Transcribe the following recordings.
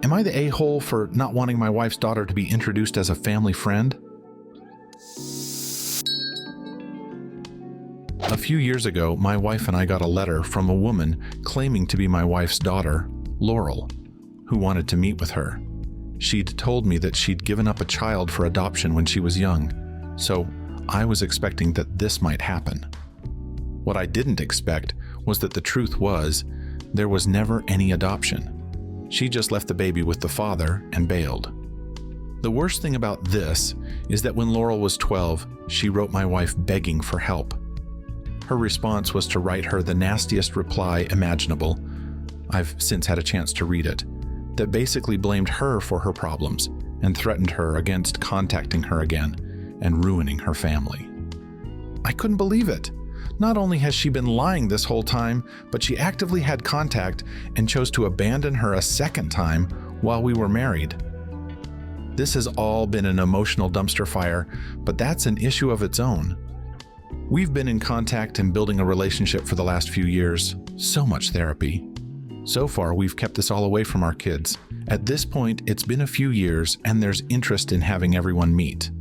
Am I the a-hole for not wanting my wife's daughter to be introduced as a family friend? A few years ago, my wife and I got a letter from a woman claiming to be my wife's daughter, Laurel, who wanted to meet with her. She'd told me that she'd given up a child for adoption when she was young, so I was expecting that this might happen. What I didn't expect was that the truth was, there was never any adoption. She just left the baby with the father and bailed. The worst thing about this is that when Laurel was 12, she wrote my wife begging for help. Her response was to write her the nastiest reply imaginable. I've since had a chance to read it, that basically blamed her for her problems and threatened her against contacting her again and ruining her family. I couldn't believe it. Not only has she been lying this whole time, but she actively had contact and chose to abandon her a second time while we were married. This has all been an emotional dumpster fire, but that's an issue of its own. We've been in contact and building a relationship for the last few years. So much therapy. So far, we've kept this all away from our kids. At this point, it's been a few years and there's interest in having everyone meet.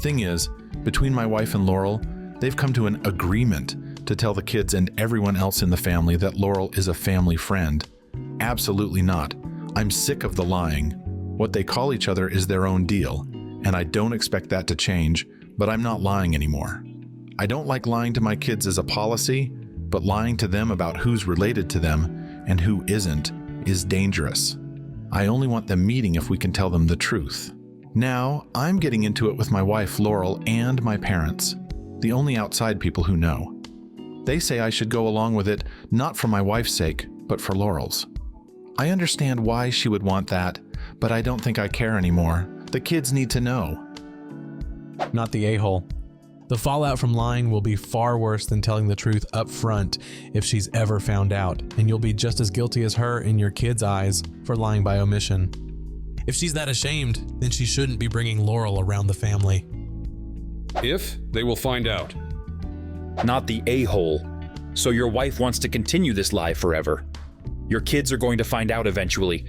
Thing is, between my wife and Laurel, they've come to an agreement to tell the kids and everyone else in the family that Laurel is a family friend. Absolutely not. I'm sick of the lying. What they call each other is their own deal, and I don't expect that to change, but I'm not lying anymore. I don't like lying to my kids as a policy, but lying to them about who's related to them and who isn't is dangerous. I only want them meeting if we can tell them the truth. Now, I'm getting into it with my wife, Laurel, and my parents, the only outside people who know. They say I should go along with it, not for my wife's sake, but for Laurel's. I understand why she would want that, but I don't think I care anymore. The kids need to know. Not the a-hole. The fallout from lying will be far worse than telling the truth up front if she's ever found out, and you'll be just as guilty as her in your kids' eyes for lying by omission. If she's that ashamed, then she shouldn't be bringing Laurel around the family. If they will find out. Not the a-hole. So your wife wants to continue this lie forever. Your kids are going to find out eventually.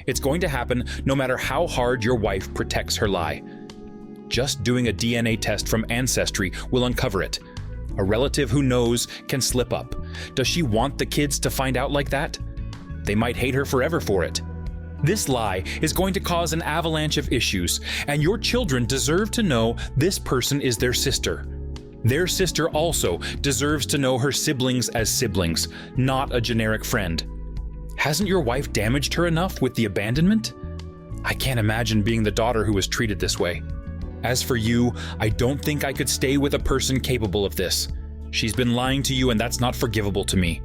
It's going to happen no matter how hard your wife protects her lie. Just doing a DNA test from Ancestry will uncover it. A relative who knows can slip up. Does she want the kids to find out like that? They might hate her forever for it. This lie is going to cause an avalanche of issues, and your children deserve to know this person is their sister. Their sister also deserves to know her siblings as siblings, not a generic friend. Hasn't your wife damaged her enough with the abandonment? I can't imagine being the daughter who was treated this way. As for you, I don't think I could stay with a person capable of this. She's been lying to you, and that's not forgivable to me.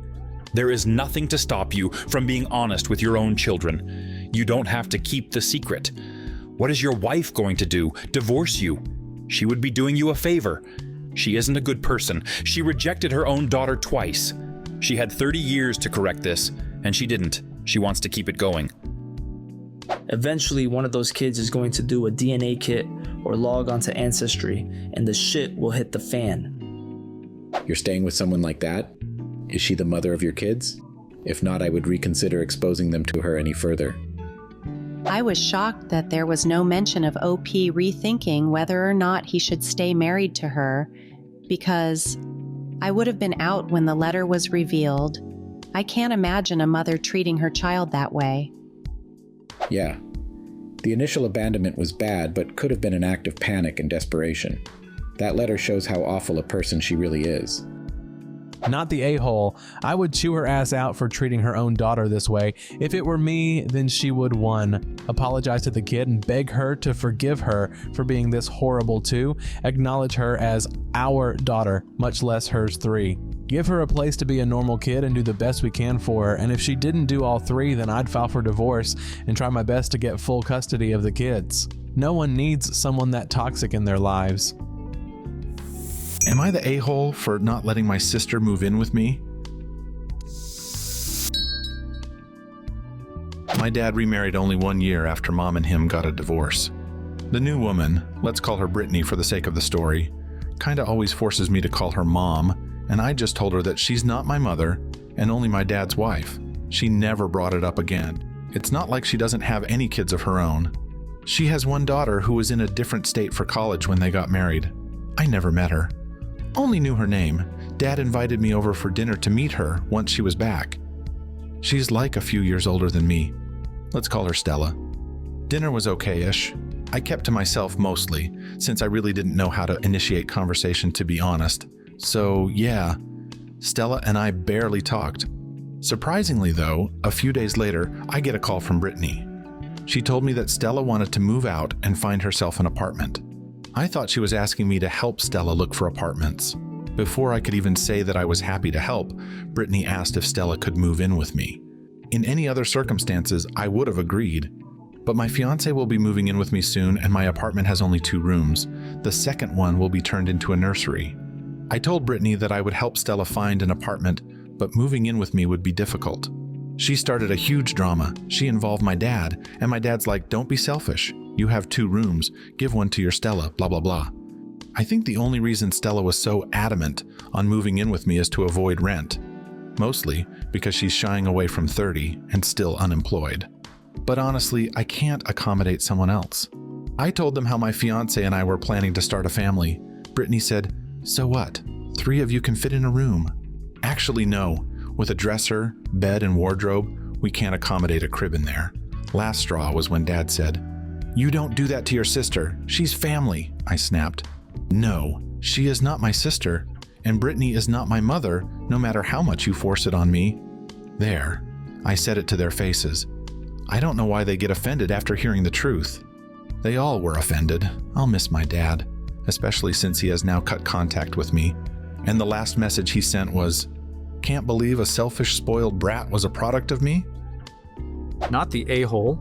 There is nothing to stop you from being honest with your own children. You don't have to keep the secret. What is your wife going to do? Divorce you? She would be doing you a favor. She isn't a good person. She rejected her own daughter twice. She had 30 years to correct this, and she didn't. She wants to keep it going. Eventually, one of those kids is going to do a DNA kit or log onto Ancestry, and the shit will hit the fan. You're staying with someone like that? Is she the mother of your kids? If not, I would reconsider exposing them to her any further. I was shocked that there was no mention of OP rethinking whether or not he should stay married to her, because I would have been out when the letter was revealed. I can't imagine a mother treating her child that way. Yeah. The initial abandonment was bad, but could have been an act of panic and desperation. That letter shows how awful a person she really is. Not the a-hole. I would chew her ass out for treating her own daughter this way. If it were me, then she would 1. Apologize to the kid and beg her to forgive her for being this horrible. 2. Acknowledge her as our daughter, much less hers. 3. Give her a place to be a normal kid and do the best we can for her, and if she didn't do all 3, then I'd file for divorce and try my best to get full custody of the kids. No one needs someone that toxic in their lives. Am I the a-hole for not letting my sister move in with me? My dad remarried only 1 year after Mom and him got a divorce. The new woman, let's call her Brittany for the sake of the story, kinda always forces me to call her Mom, and I just told her that she's not my mother and only my dad's wife. She never brought it up again. It's not like she doesn't have any kids of her own. She has one daughter who was in a different state for college when they got married. I never met her. Only knew her name. Dad invited me over for dinner to meet her once she was back. She's like a few years older than me. Let's call her Stella. Dinner was okay-ish. I kept to myself mostly, since I really didn't know how to initiate conversation, to be honest. So yeah, Stella and I barely talked. Surprisingly though, a few days later, I get a call from Brittany. She told me that Stella wanted to move out and find herself an apartment. I thought she was asking me to help Stella look for apartments. Before I could even say that I was happy to help, Brittany asked if Stella could move in with me. In any other circumstances, I would have agreed. But my fiance will be moving in with me soon, and my apartment has only 2 rooms. The second one will be turned into a nursery. I told Brittany that I would help Stella find an apartment, but moving in with me would be difficult. She started a huge drama. She involved my dad, and my dad's like, "Don't be selfish. You have 2 rooms. Give one to your Stella, blah, blah, blah." I think the only reason Stella was so adamant on moving in with me is to avoid rent. Mostly because she's shying away from 30 and still unemployed. But honestly, I can't accommodate someone else. I told them how my fiance and I were planning to start a family. Brittany said, "So what? 3 of you can fit in a room." Actually, no. With a dresser, bed, and wardrobe, we can't accommodate a crib in there. Last straw was when Dad said, "You don't do that to your sister. She's family," I snapped. "No, she is not my sister, and Brittany is not my mother, no matter how much you force it on me." There, I said it to their faces. I don't know why they get offended after hearing the truth. They all were offended. I'll miss my dad, especially since he has now cut contact with me. And the last message he sent was, "Can't believe a selfish, spoiled brat was a product of me?" Not the a-hole.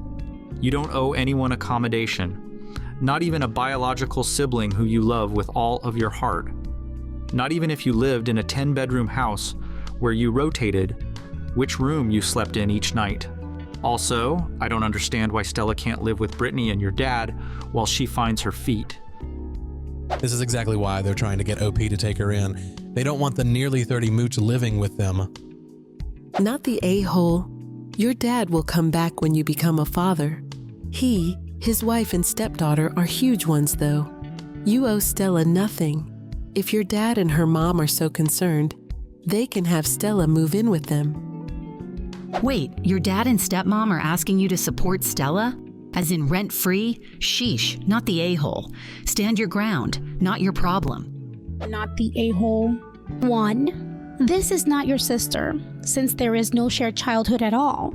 You don't owe anyone accommodation. Not even a biological sibling who you love with all of your heart. Not even if you lived in a 10-bedroom house where you rotated which room you slept in each night. Also, I don't understand why Stella can't live with Brittany and your dad while she finds her feet. This is exactly why they're trying to get OP to take her in. They don't want the nearly 30 mooch living with them. Not the a-hole. Your dad will come back when you become a father. He, his wife, and stepdaughter are huge ones, though. You owe Stella nothing. If your dad and her mom are so concerned, they can have Stella move in with them. Wait, your dad and stepmom are asking you to support Stella? As in rent-free? Sheesh, not the a-hole. Stand your ground, not your problem. Not the a-hole. 1. This is not your sister, since there is no shared childhood at all.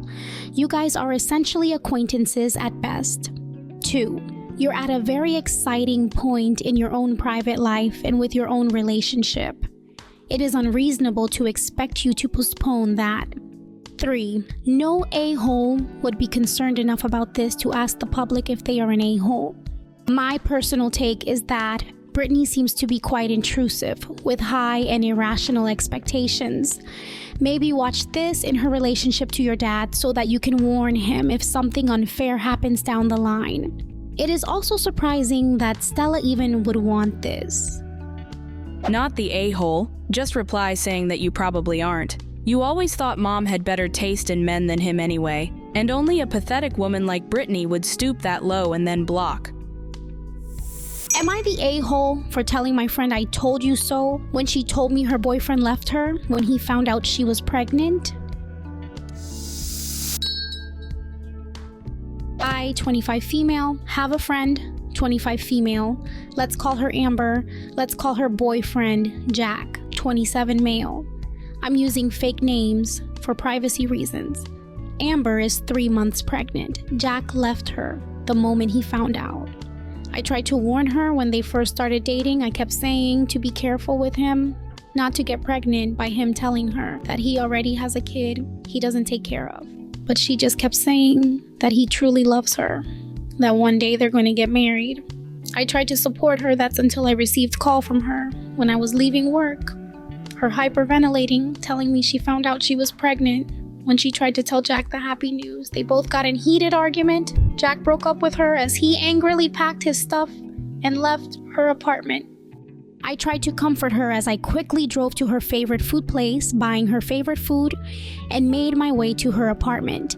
You guys are essentially acquaintances at best. 2. You're at a very exciting point in your own private life and with your own relationship. It is unreasonable to expect you to postpone that. 3. No a-hole would be concerned enough about this to ask the public if they are an a-hole. My personal take is that Brittany seems to be quite intrusive, with high and irrational expectations. Maybe watch this in her relationship to your dad so that you can warn him if something unfair happens down the line. It is also surprising that Stella even would want this. Not the a-hole. Just reply saying that you probably aren't. You always thought Mom had better taste in men than him anyway, and only a pathetic woman like Brittany would stoop that low and then block. Am I the a-hole for telling my friend I told you so when she told me her boyfriend left her when he found out she was pregnant? I, 25 female, have a friend, 25 female. Let's call her Amber. Let's call her boyfriend Jack, 27 male. I'm using fake names for privacy reasons. Amber is 3 months pregnant. Jack left her the moment he found out. I tried to warn her when they first started dating. I kept saying to be careful with him, not to get pregnant by him telling her that he already has a kid he doesn't take care of. But she just kept saying that he truly loves her, that one day they're going to get married. I tried to support her. That's until I received call from her when I was leaving work. Her hyperventilating, telling me she found out she was pregnant when she tried to tell Jack the happy news. They both got in heated argument. Jack broke up with her as he angrily packed his stuff and left her apartment. I tried to comfort her as I quickly drove to her favorite food place, buying her favorite food, and made my way to her apartment.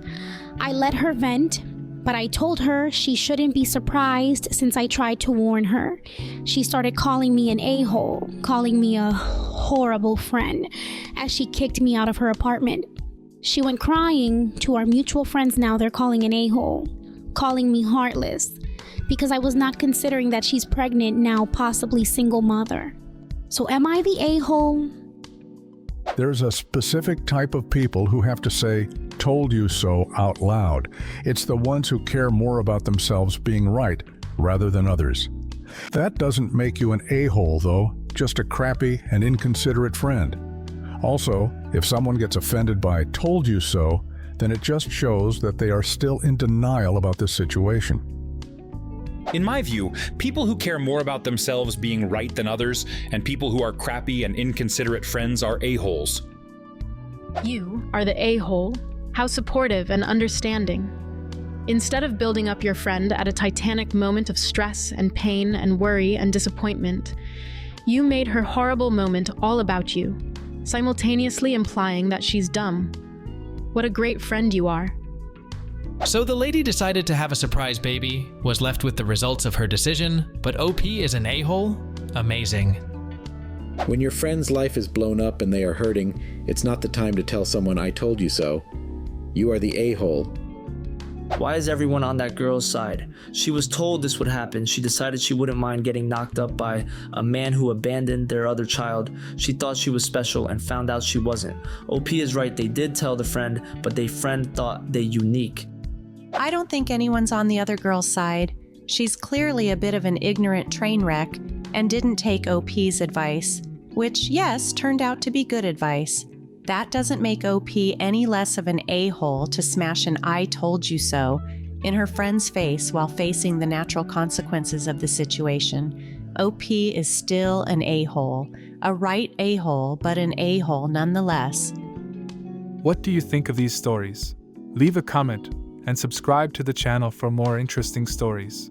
I let her vent, but I told her she shouldn't be surprised since I tried to warn her. She started calling me an a-hole, calling me a horrible friend, as she kicked me out of her apartment. She went crying to our mutual friends now they're calling an a-hole, calling me heartless, because I was not considering that she's pregnant now, possibly single mother. So am I the a-hole? There's a specific type of people who have to say, "told you so" out loud. It's the ones who care more about themselves being right rather than others. That doesn't make you an a-hole, though, just a crappy and inconsiderate friend. Also, if someone gets offended by "told you so," then it just shows that they are still in denial about this situation. In my view, people who care more about themselves being right than others, and people who are crappy and inconsiderate friends are a-holes. You are the a-hole. How supportive and understanding. Instead of building up your friend at a titanic moment of stress and pain and worry and disappointment, you made her horrible moment all about you, simultaneously implying that she's dumb. What a great friend you are. So the lady decided to have a surprise baby, was left with the results of her decision, but OP is an a-hole? Amazing. When your friend's life is blown up and they are hurting, it's not the time to tell someone "I told you so." You are the a-hole. Why is everyone on that girl's side? She was told this would happen. She decided she wouldn't mind getting knocked up by a man who abandoned their other child. She thought she was special and found out she wasn't. OP is right, they did tell the friend, but the friend thought they unique. I don't think anyone's on the other girl's side. She's clearly a bit of an ignorant train wreck and didn't take OP's advice, which, yes, turned out to be good advice. That doesn't make OP any less of an a-hole to smash an "I told you so" in her friend's face while facing the natural consequences of the situation. OP is still an a-hole, a right a-hole, but an a-hole nonetheless. What do you think of these stories? Leave a comment and subscribe to the channel for more interesting stories.